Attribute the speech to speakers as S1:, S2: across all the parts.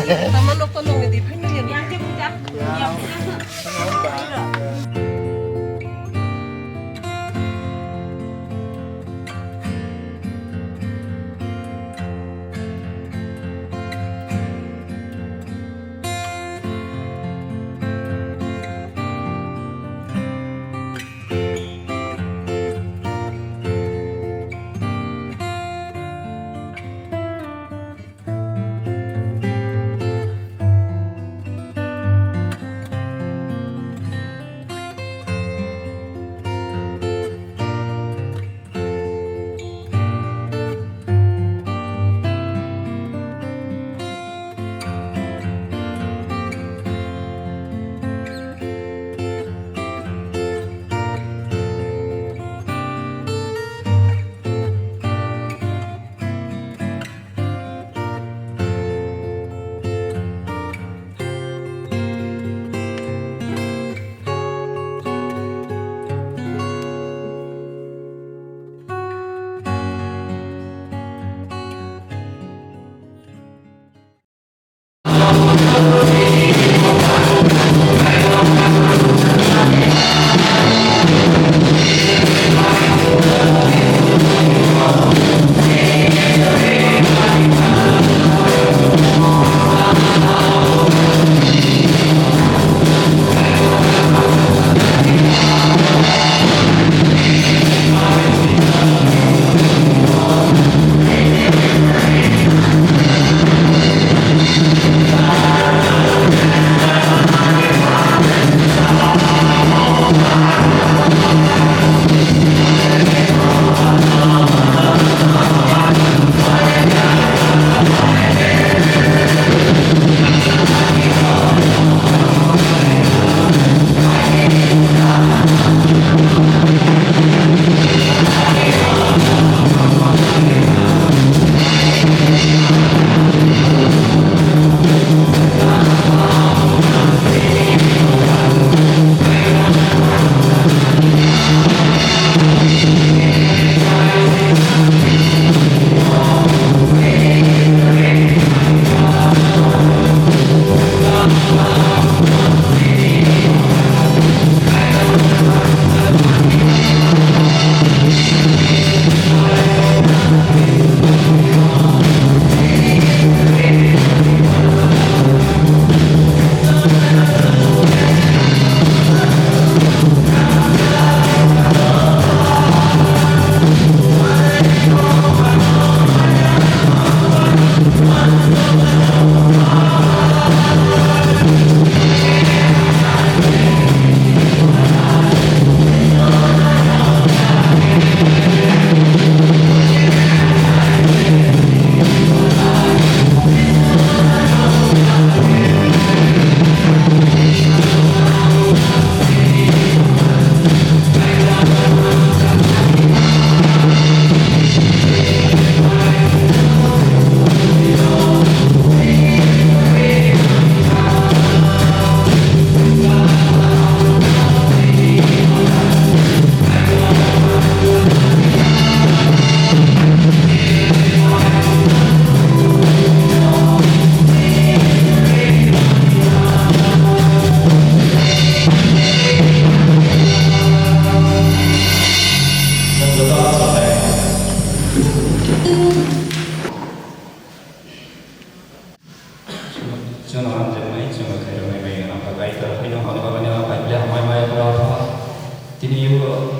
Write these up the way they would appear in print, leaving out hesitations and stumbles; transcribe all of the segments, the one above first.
S1: Tama no ko nung hindi pa niya.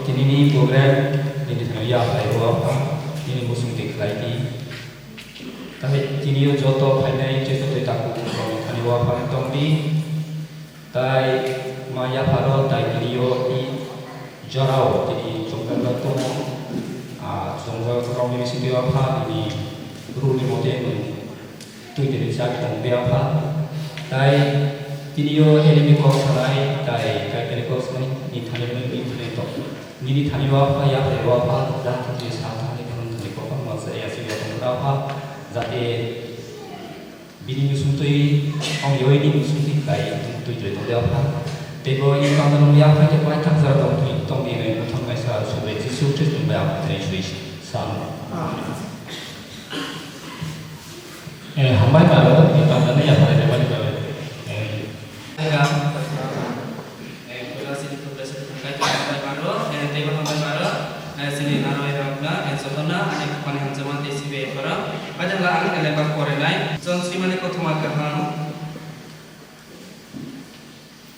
S2: Tinini program ini saya apply huआ ini musim diklai tapi tinio joto finai joto tak kami huआ pantong di tai maya paro tai tinio I jarau jadi jonggal batu jonggal kerong ini sih dia apa ini ruli model tuh jadi saya tanggung apa tai ini yo elemi kau salai tai kai kau salai ini thani ini thani apa ya apa dah jadi satu hari kan jadi kau kan masa ya sih ya apa jadi bini musutui orang yo ini musuti kai tuh jadi apa Bego ini kalau melihat apa yang mereka terjadi di tong ini untuk mereka sudah disuruh membayar translation sama. Hambai kalau kita tanya ya pada depan itu.
S3: Kalau sini tu berasa terkait hambai baru, tema hambai baru, sini naruh irapna, contohnya ada kepanehan zaman TCB orang, pada lah ang elepak korenai, John Simon itu cuma kaham.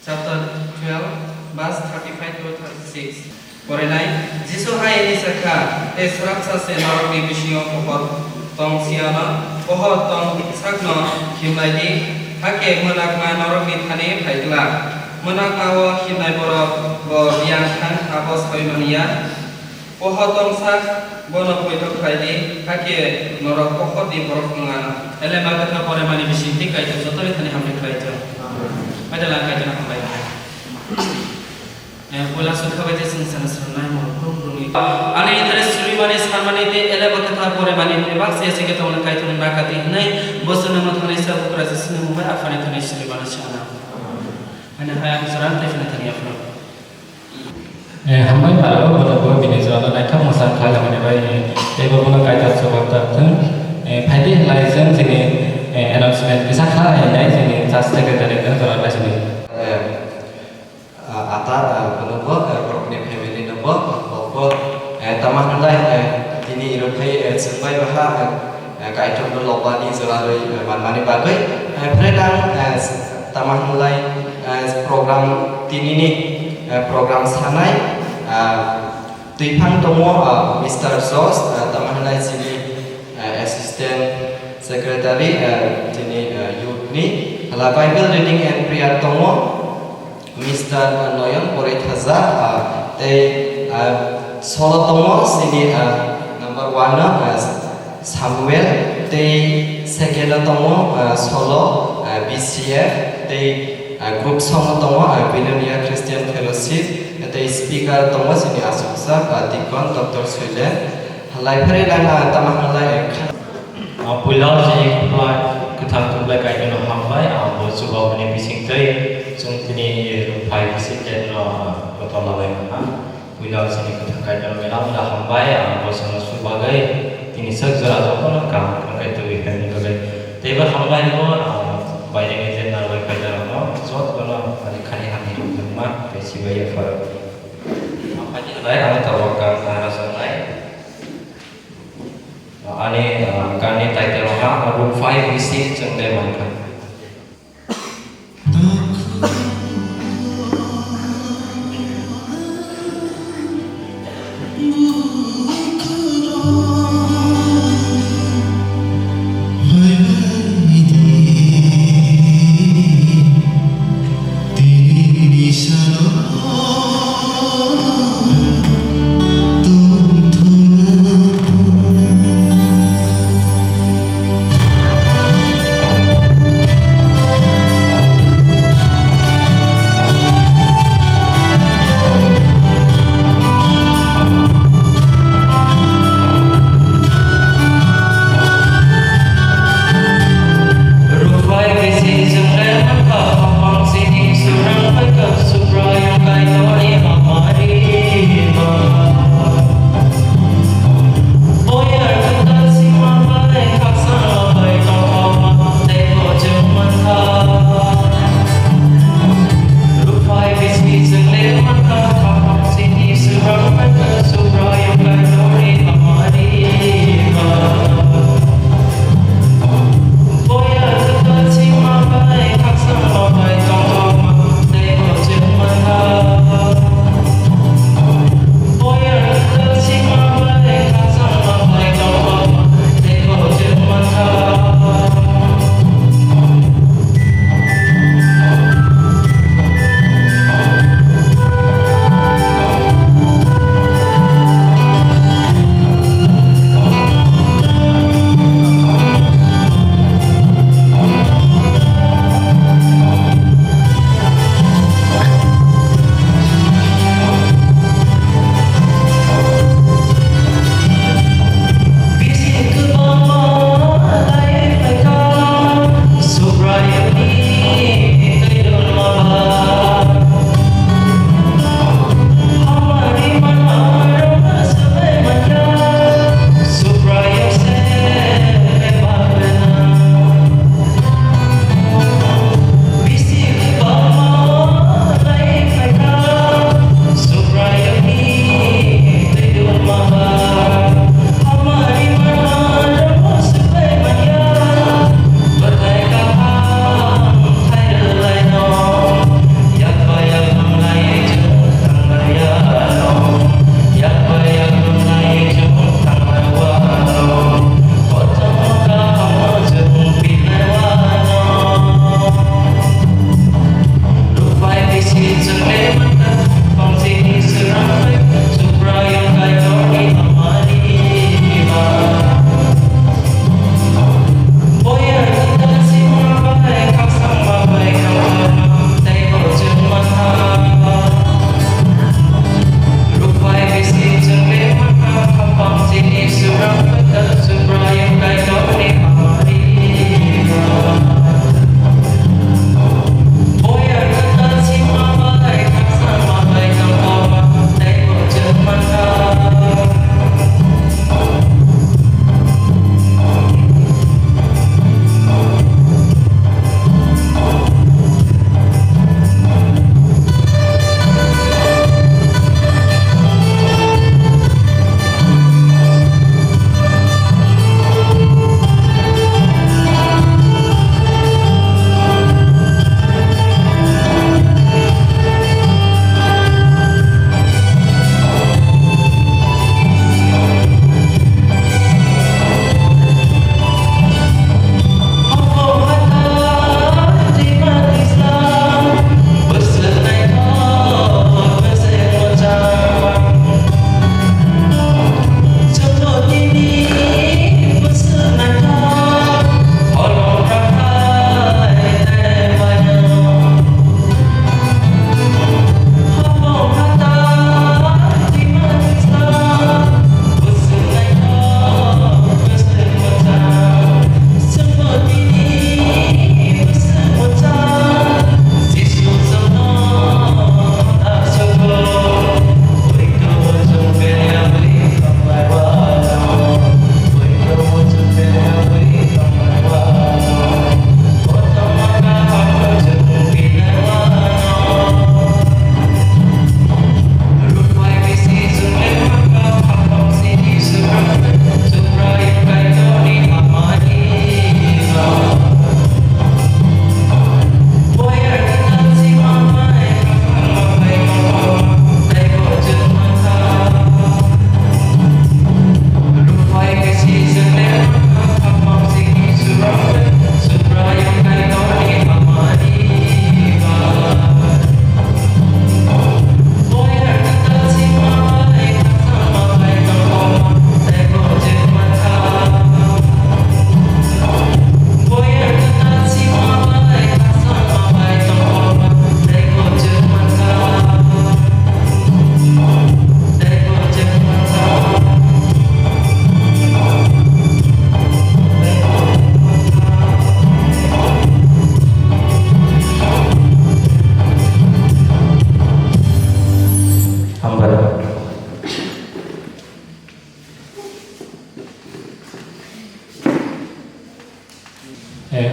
S3: Chapter 12, verse 35 to 36. Korenai, Jisu hai ini serka, suraksa se narami bisyo pohot tong siama, pohot tong sakno himlai di, hake menak ma narami thane phaitla, menak awo himlai borok bo biang kan abos hoimania, pohot tong sak bono poitok phaidi, hake norok pohot di borok ngana, ele magata pore mani bisinti kaito jotori thane hamle kaito. Adalah kajian apa baik. Bola suka baca sensana senai maupun rumi. Ane interes suri manis harmoni te ele berkata pore mani nebak saya kita orang kaitun nakati nai bosan nama tuhan Isa bukan sesuatu mumbai apa nih tuhan suri manis sana. Ane hayam seran teh fina tanya apa?
S2: Hambai kalau betul bini soal naik kamu masa kalau mana baik. Tapi kalau kaitun sebab tertentu, pada license ini announcement bisa kah yang lain sini sastra kita dengan soal apa sini?
S4: Atar penubuh program family nubuh bahwa tamah nilai ini iropai sampai bahwa kaitan berloba di selalu mana bagai predang tamah nilai program ini program sanai tuipang tomo Mr. Sos tamah nilai sini assistant secretary sini Yudni ala Bible reading and prayer tomo Mr. Noyon Porit Hazar, solo tomo sini number 1 Samuel, second tomo solo BCF, group song tomo Billionaire Christian Fellowship, speaker tomo sini Asuksa, Dikon Dr. Sweden, library dan tamah mulai.
S5: Pulau jadi kita kembali ke dalam hambai, buat sebuah benih teh, sungkini rupai bising dan betul lagi pulau sini kita ke dalam dalam hambai, buat sebagai ini segera jauh kan itu ikan itu tapi hambai itu banyak yang nalar ke dalam, suatu kalau ada kalian hidup rumah, pasti banyak farak. Apa je lain ada tawarkan rasa lain. Ani kani title ha room 5 visit jeng de man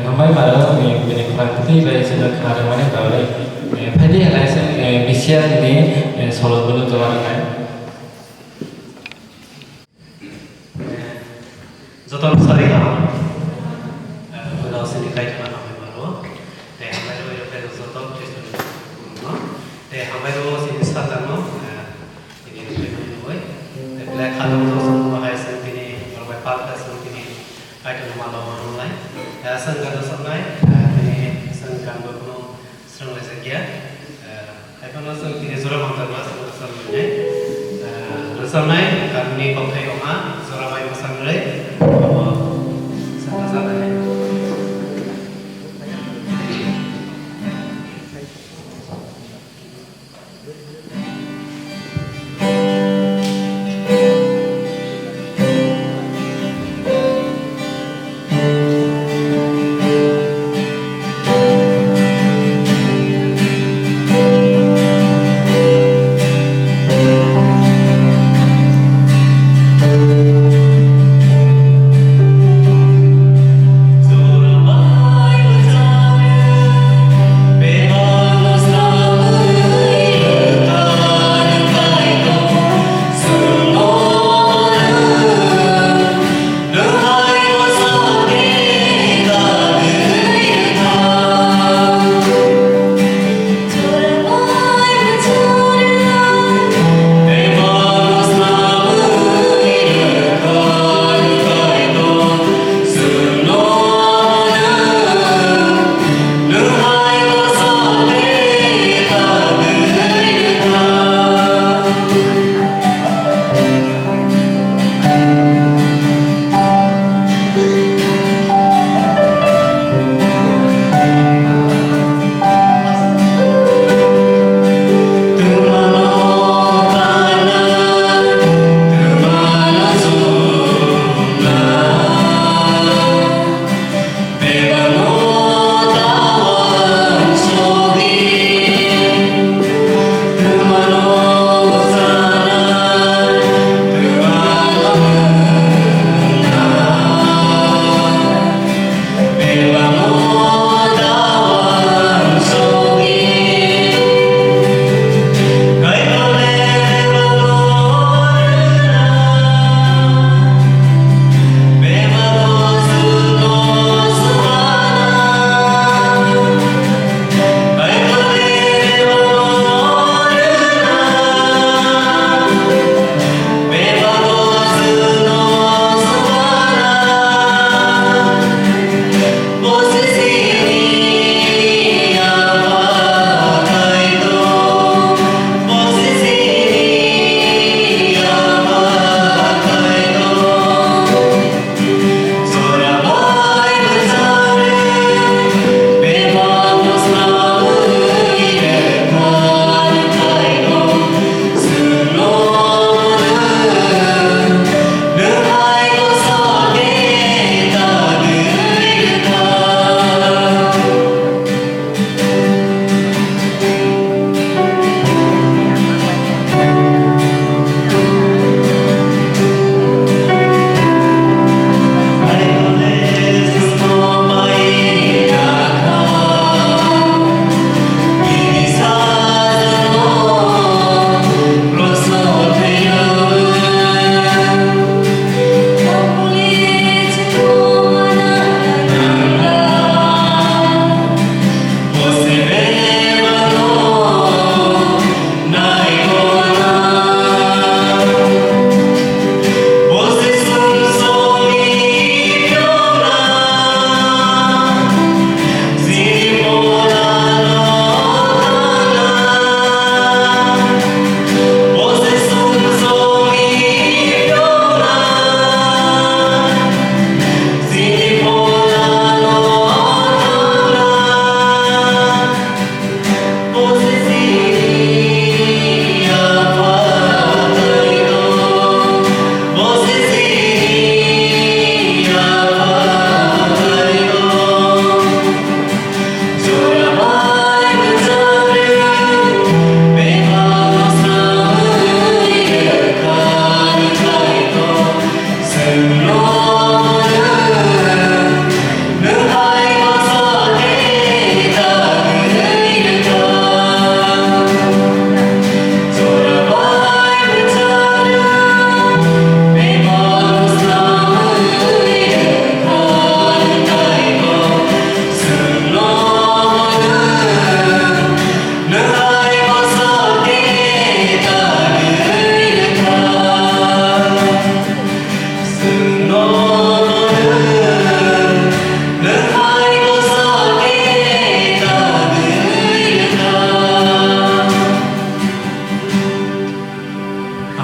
S2: hambai baru ini kurang putih dari sudah kemarin mana baru padi alasan misia ini solo dulu tuh orang lain
S5: Zoton sari lah, kalau sini kait mana hambai baru, hambai baru itu pada zoton terus hambai baru sini sahaja ini itu boy, black kalau tu semua hai sini orang berpakaian sini kait nama orang lain, sangkan sampai ini sangkan berkuno serang lagi Kalau sini zora mangkal mas, sampai kami pakai oma, zora mai masang leh, sana.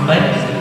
S4: hambai